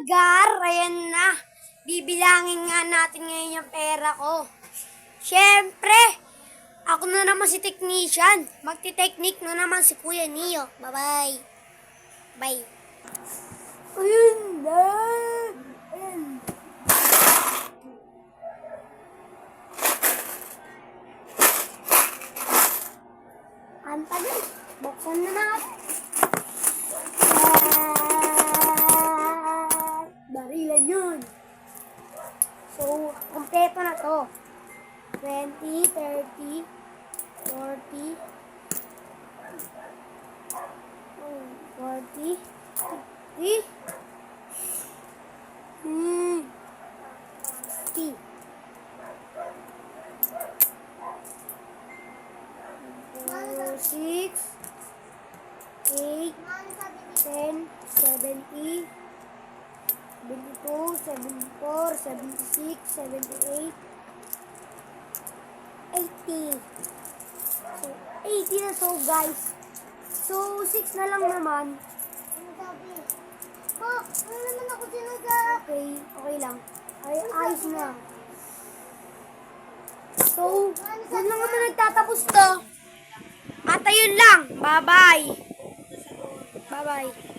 Gar, ayan na. Bibilangin nga natin ngayon yung pera ko. Siyempre, ako na naman si technician. Magti-technique na naman si Kuya Neo. Bye-bye. Bye. Ayun na. Ayun. Ang tagal. Buksan na natin. Barilan yun. So, kompleto na to. 20, 30, 40, 40, 50, 60. 6, 8, 10, 70, 72, 74, 76, 78, 80. So, 80 na so guys. So, 6 na lang naman. Po, ano naman ako sinasabi? Okay, okay lang. Ay, ayos na. So, doon lang naman nagtatapos to. At ayun lang. Bye-bye. Bye-bye.